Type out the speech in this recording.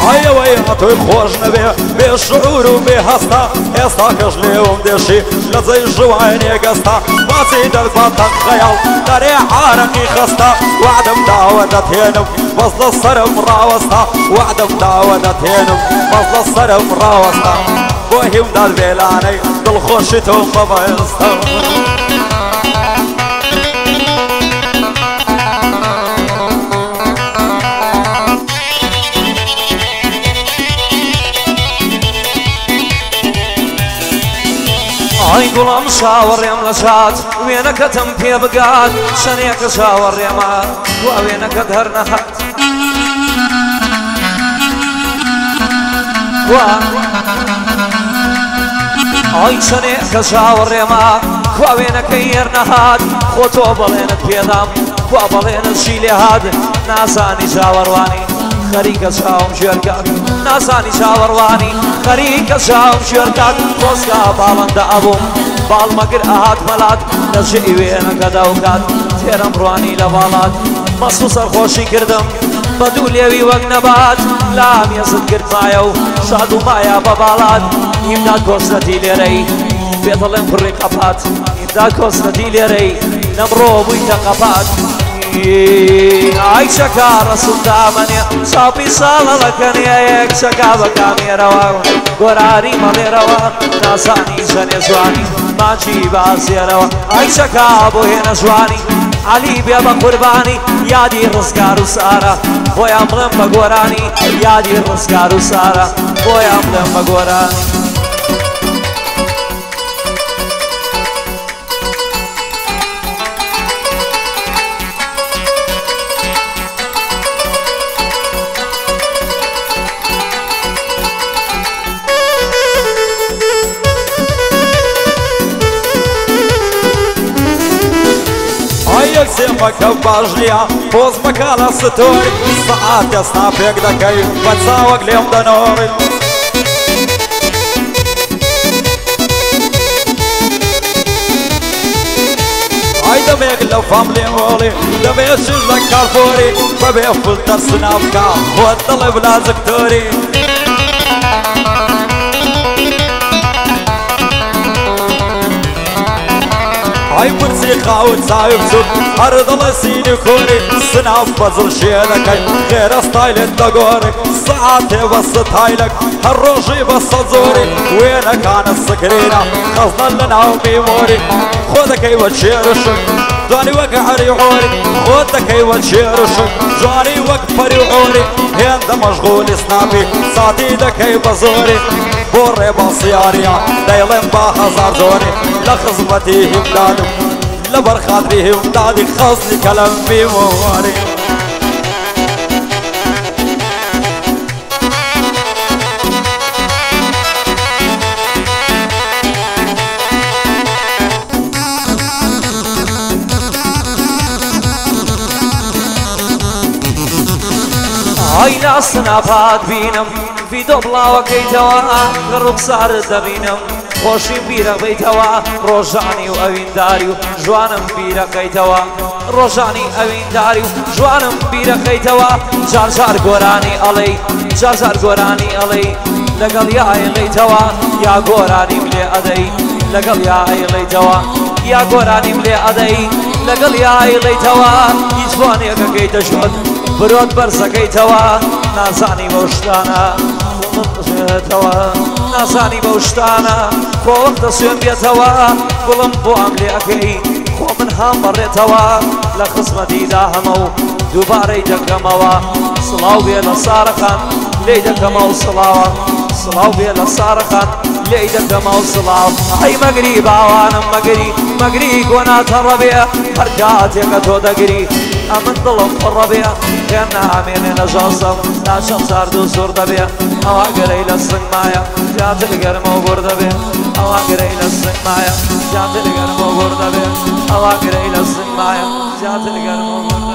هيا ويا توي خوش نبي بالشعور وبهستا استاكش ليوم دشي لزي جواني قستا واسيد البطن خيال داري حارقي خستا وعدم دعوة تينم وصل الصرف راوستا وعدم دعوة تينم وصل الصرف راوستا وهم دار بيلاني دل خوشتهم ببايستا هاي قولم شاور يم لشات وينك تنبي بقات شنيك شاور يمات وينك دهر نخات هاي شنيك شاور يمات وينك يرنهات خوتو بلينك بيدام وبلين الشيلي هاد ناساني شاور واني خريك شاوم شركات ناساني شاور واني خريك شاوم شركات خوزكا بالند أبوم بالمقر أهات ملات نشئي وينك دوكات تيرم رواني لبالات مصوص الخوشي كردم بدول يوي وقنبات لام يزد قرد مايو شادو مايا ببالات يمداد كوستي ليري بيطلن فري قبات يمداد كوستي ليري نمرو بيتا قبات عايشة كارس دامنيا صابي صالة لكنيا يكشكا بكامي روان قراري مالي روان ناساني شني سواني ما جيبا سيروان عايشة كابو هنا سواني علي بيابا قرباني يادي رزقارو سارا ويا ملم بقوراني يادي رزقارو سارا ويا ملم بقوراني يكسمك باجليا فوز مكالا ستوري ساعات يصنع فيك دكاي بتساوق ليوم دنوري هاي دميك لو فاملي مولي دميك شجلك كارفوري فبيفل ترسنا بكا والطلب لازك توري هاي برسي خاوت سايب سوق عرض الله سيني كوري سناف بزر شيلك غير ستايل الدقوري ساعاتي بس تايلك هالروشي بس زوري وينك انا السكرينة خزنا لنا وميموري خودك ايوة تشيرشك جواني وقع ريحوري خودك ايوة تشيرشك جواني وقع ريحوري هند مشغول سنابي ساعتي دكي بزوري بوري بصياريا دايلين باخزار دوري لخزمتي همدادو لبر خاطري همدادي خاصني كلام بمواري هاي ناس نافات بينم في دبلا وكيتوا غرق صار دبينم خوشي بيرا بيتوا روجاني وأوين داريو جوانم بيرا كيتوا روجاني أوين داريو جوانم بيرا كيتوا جار جار قراني علي جار جار قراني علي لقل يا ليتوا يا قراني ملي أدي لقل يا ليتوا يا قراني ملي أدي لقل يا ليتوا يجواني كيت شد برود برسا كيتوا نازاني وشتانا توا نازاني بوشتانا خو وقت سوين بيتوا قلم بو عملي أكي خو من هم بريتوا لخصمتي داهمو دوباري دقموا صلاو بيلا صارخان لي دقموا صلاوا صلاو بيلا صارخان لي دقموا صلاو هاي مقري باوانا مقري قونات الربيع هرجات يكتو دقري أمن ظلم الربيع كأنها عمين نجاصم لا شمس أردو سور دبيع أواقر إلى السمايا جات القرم وبرد بيع أواقر إلى السمايا جات القرم وبرد بيع أواقر إلى السمايا جات القرم وبرد